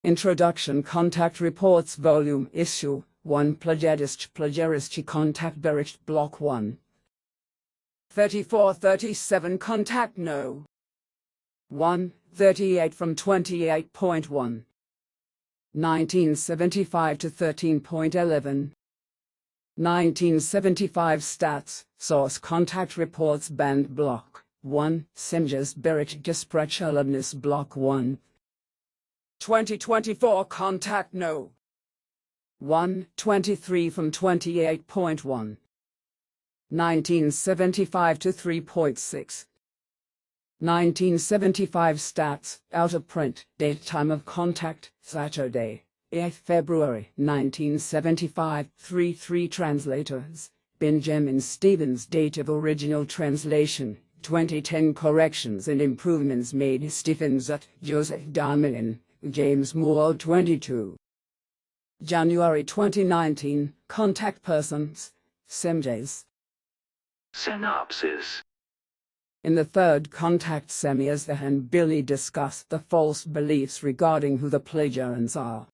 Introduction. Contact Reports Volume Issue 1 Plejadisch-Plejarische Kontaktbericht Block 1 3437 Contact No. 1, 38 from 28.1 1975 to 13.11 1975 Stats Source Contact Reports Band Block 1 Semjase-Bericht Gespräch Erlebnisse Block 1 2024 Contact No. 1, 23 from 28.1 1975 to 3.6 1975 Stats Out of print. Date Time of Contact Saturday 8th February 1975 3 Translators Benjamin Stevens. Date of original translation 2010 Corrections and improvements made Stefan Zutt, Joseph Darmanin, James Moore. 22 January 2019 Contact Persons Semjase. Synopsis. In the third contact, Semjase and Billy discuss the false beliefs regarding who the Plejarens are,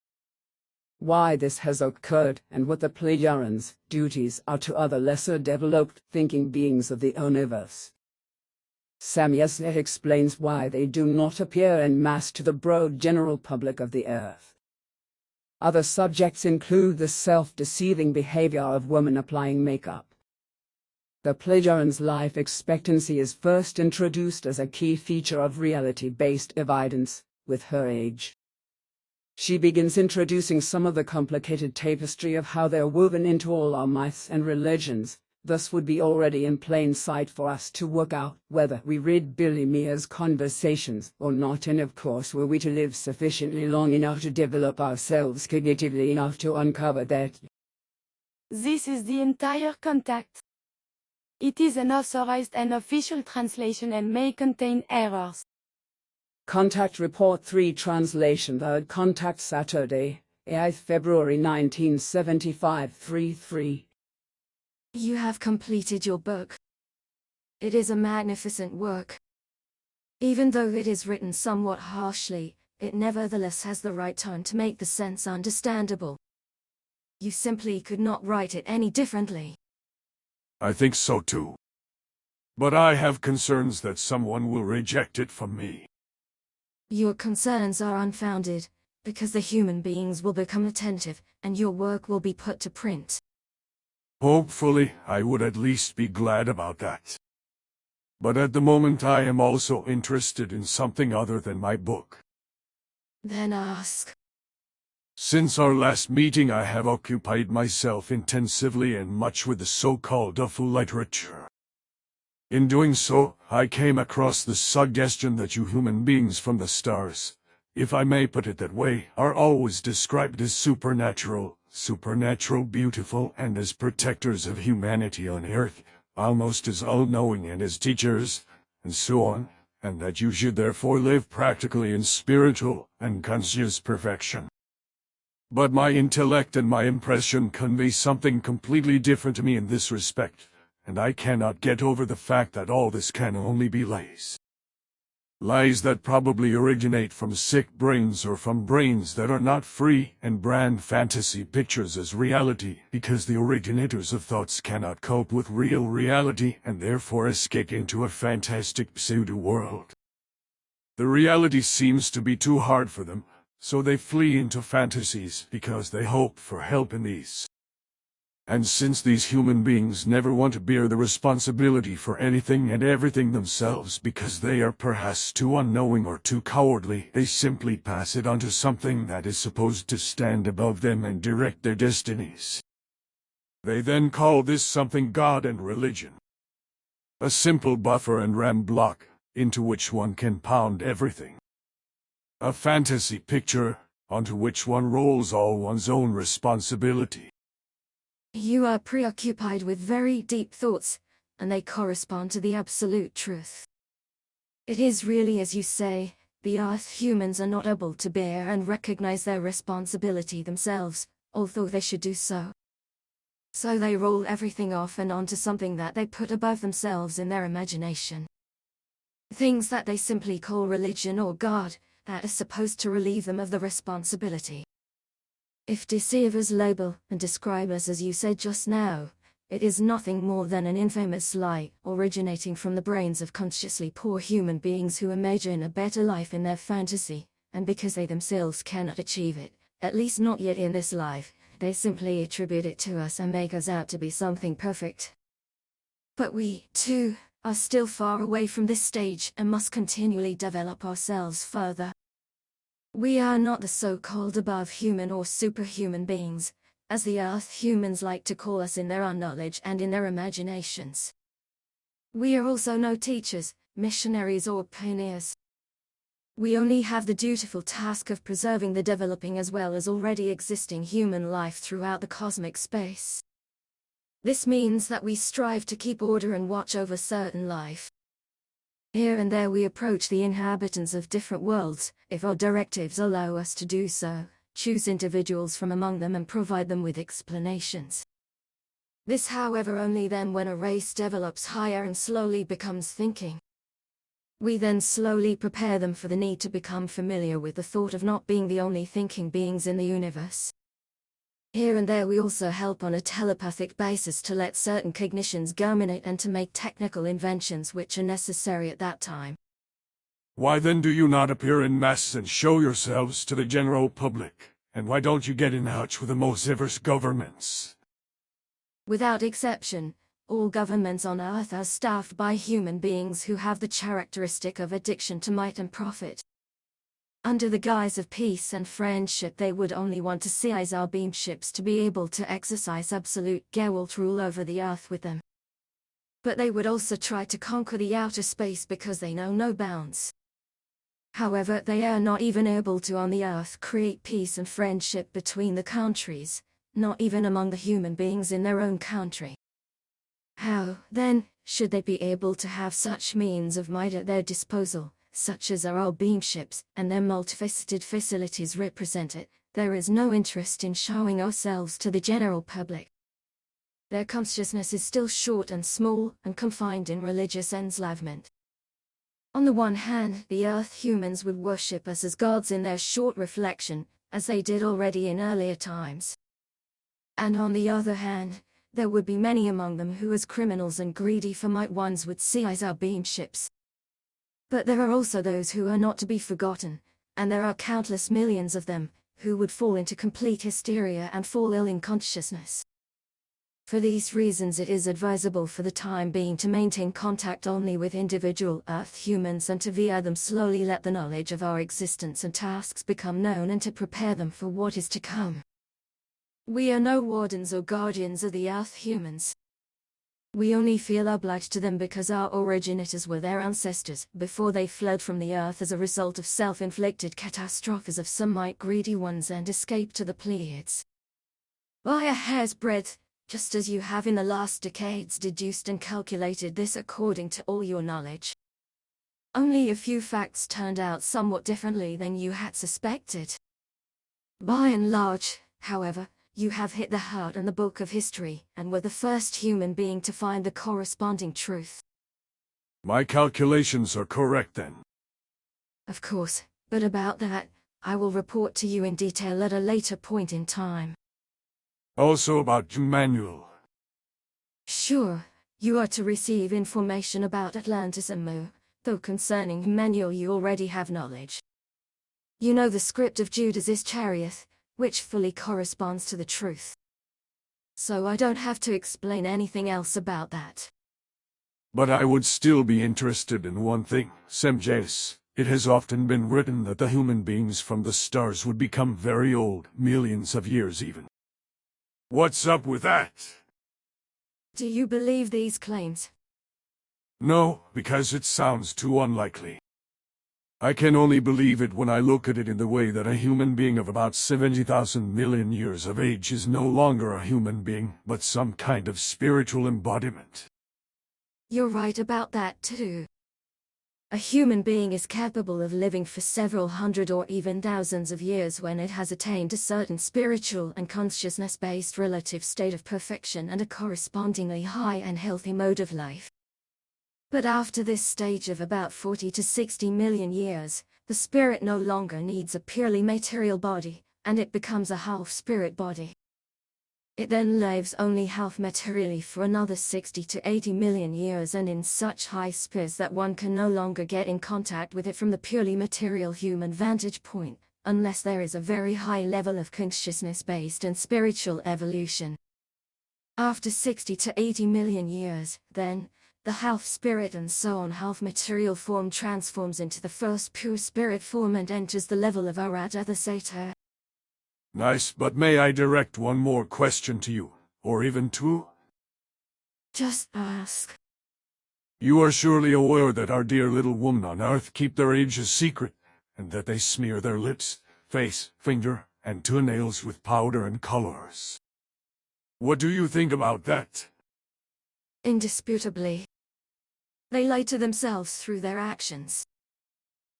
why this has occurred, and what the Plejarens' duties are to other lesser developed thinking beings of the universe. Semjase explains why they do not appear en masse to the broad general public of the earth. Other subjects include the self-deceiving behavior of women applying makeup. The Plejarens' life expectancy is first introduced as a key feature of reality-based evidence, with her age. She begins introducing some of the complicated tapestry of how they're woven into all our myths and religions, thus would be already in plain sight for us to work out whether we read Billy Meier's conversations or not, and of course were we to live sufficiently long enough to develop ourselves cognitively enough to uncover that. This is the entire contact. It is an authorized and official translation and may contain errors. Contact Report 3 Translation. Third Contact Saturday, 8th February 1975 3 You have completed your book. It is a magnificent work. Even though it is written somewhat harshly, it nevertheless has the right tone to make the sense understandable. You simply could not write it any differently. I think so too. But I have concerns that someone will reject it from me. Your concerns are unfounded, because the human beings will become attentive, and your work will be put to print. Hopefully, I would at least be glad about that. But at the moment I am also interested in something other than my book. Then ask. Since our last meeting I have occupied myself intensively and much with the so-called awful literature. In doing so, I came across the suggestion that you human beings from the stars, if I may put it that way, are always described as supernatural beautiful, and as protectors of humanity on earth, almost as all-knowing and as teachers, and so on, and that you should therefore live practically in spiritual and conscious perfection. But my intellect and my impression convey something completely different to me in this respect, and I cannot get over the fact that all this can only be lies. Lies that probably originate from sick brains or from brains that are not free and brand fantasy pictures as reality, because the originators of thoughts cannot cope with real reality and therefore escape into a fantastic pseudo-world. The reality seems to be too hard for them, so they flee into fantasies because they hope for help in these. And since these human beings never want to bear the responsibility for anything and everything themselves because they are perhaps too unknowing or too cowardly, they simply pass it on to something that is supposed to stand above them and direct their destinies. They then call this something God and religion. A simple buffer and RAM block, into which one can pound everything. A fantasy picture, onto which one rolls all one's own responsibility. You are preoccupied with very deep thoughts, and they correspond to the absolute truth. It is really as you say, the earth humans are not able to bear and recognize their responsibility themselves, although they should do so. So they roll everything off and onto something that they put above themselves in their imagination. Things that they simply call religion or God, that is supposed to relieve them of the responsibility. If deceivers label and describe us as you said just now, it is nothing more than an infamous lie originating from the brains of consciously poor human beings who imagine a better life in their fantasy, and because they themselves cannot achieve it, at least not yet in this life, they simply attribute it to us and make us out to be something perfect. But we, too, are still far away from this stage and must continually develop ourselves further. We are not the so-called above-human or superhuman beings, as the Earth humans like to call us in their unknowledge and in their imaginations. We are also no teachers, missionaries or pioneers. We only have the dutiful task of preserving the developing as well as already existing human life throughout the cosmic space. This means that we strive to keep order and watch over certain life. Here and there we approach the inhabitants of different worlds, if our directives allow us to do so, choose individuals from among them and provide them with explanations. This, however, only then when a race develops higher and slowly becomes thinking. We then slowly prepare them for the need to become familiar with the thought of not being the only thinking beings in the universe. Here and there we also help on a telepathic basis to let certain cognitions germinate and to make technical inventions which are necessary at that time. Why then do you not appear in mass and show yourselves to the general public? And why don't you get in touch with the most diverse governments? Without exception, all governments on Earth are staffed by human beings who have the characteristic of addiction to might and profit. Under the guise of peace and friendship they would only want to seize our beamships to be able to exercise absolute Gewalt rule over the Earth with them. But they would also try to conquer the outer space because they know no bounds. However, they are not even able to on the Earth create peace and friendship between the countries, not even among the human beings in their own country. How, then, should they be able to have such means of might at their disposal, such as are our beamships, and their multifaceted facilities represent it? There is no interest in showing ourselves to the general public. Their consciousness is still short and small, and confined in religious enslavement. On the one hand, the Earth humans would worship us as gods in their short reflection, as they did already in earlier times. And on the other hand, there would be many among them who as criminals and greedy for might ones would seize our beamships. But there are also those who are not to be forgotten, and there are countless millions of them, who would fall into complete hysteria and fall ill in consciousness. For these reasons it is advisable for the time being to maintain contact only with individual Earth humans and to via them slowly let the knowledge of our existence and tasks become known and to prepare them for what is to come. We are no wardens or guardians of the Earth humans. We only feel obliged to them because our originators were their ancestors before they fled from the Earth as a result of self-inflicted catastrophes of some might greedy ones and escaped to the Pleiades. By a hair's breadth, just as you have in the last decades deduced and calculated this according to all your knowledge. Only a few facts turned out somewhat differently than you had suspected. By and large, however, you have hit the heart and the bulk of history, and were the first human being to find the corresponding truth. My calculations are correct then. Of course, but about that, I will report to you in detail at a later point in time. Also about Manuel. Sure, you are to receive information about Atlantis and Mu, though concerning Manuel you already have knowledge. You know the script of Judas Iscariot, which fully corresponds to the truth. So I don't have to explain anything else about that. But I would still be interested in one thing, Semjase. It has often been written that the human beings from the stars would become very old, millions of years even. What's up with that? Do you believe these claims? No, because it sounds too unlikely. I can only believe it when I look at it in the way that a human being of about 70,000 million years of age is no longer a human being, but some kind of spiritual embodiment. You're right about that too. A human being is capable of living for several hundred or even thousands of years when it has attained a certain spiritual and consciousness-based relative state of perfection and a correspondingly high and healthy mode of life. But after this stage of about 40 to 60 million years, The spirit no longer needs a purely material body, and it becomes a half-spirit body. It then lives only half materially for another 60 to 80 million years, and in such high space that one can no longer get in contact with it from the purely material human vantage point, unless there is a very high level of consciousness-based and spiritual evolution. After 60 to 80 million years, then, the half-spirit and so on half-material form transforms into the first pure spirit form and enters the level of Aradhathasata. Nice, but may I direct one more question to you, or even two? Just ask. You are surely aware that our dear little women on Earth keep their age a secret, and that they smear their lips, face, finger, and toenails with powder and colors. What do you think about that? Indisputably. They lie to themselves through their actions.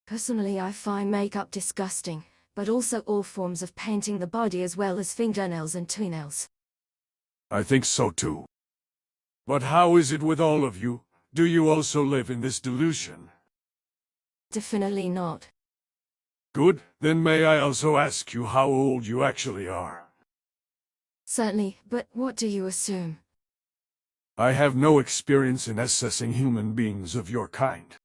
Personally, I find makeup disgusting, but also all forms of painting the body as well as fingernails and toenails. I think so too. But how is it with all of you? Do you also live in this delusion? Definitely not. Good, then may I also ask you how old you actually are? Certainly, but what do you assume? I have no experience in assessing human beings of your kind.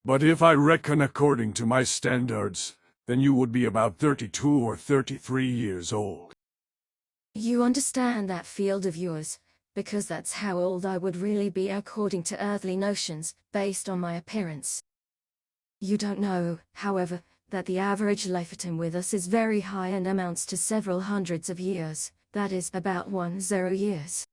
But if I reckon according to my standards, then you would be about 32 or 33 years old. You understand that field of yours, because that's how old I would really be according to earthly notions, based on my appearance. You don't know, however, that the average lifetime with us is very high and amounts to several hundreds of years, that is, about 10 years.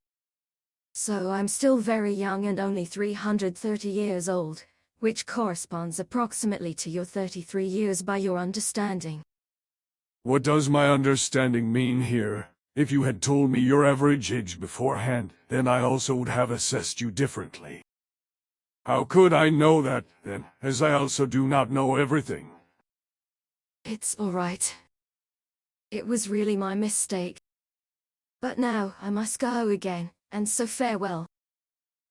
So I'm still very young and only 330 years old, which corresponds approximately to your 33 years by your understanding. What does my understanding mean here? If you had told me your average age beforehand, then I also would have assessed you differently. How could I know that, then, as I also do not know everything? It's all right. It was really my mistake. But now I must go again, and so farewell.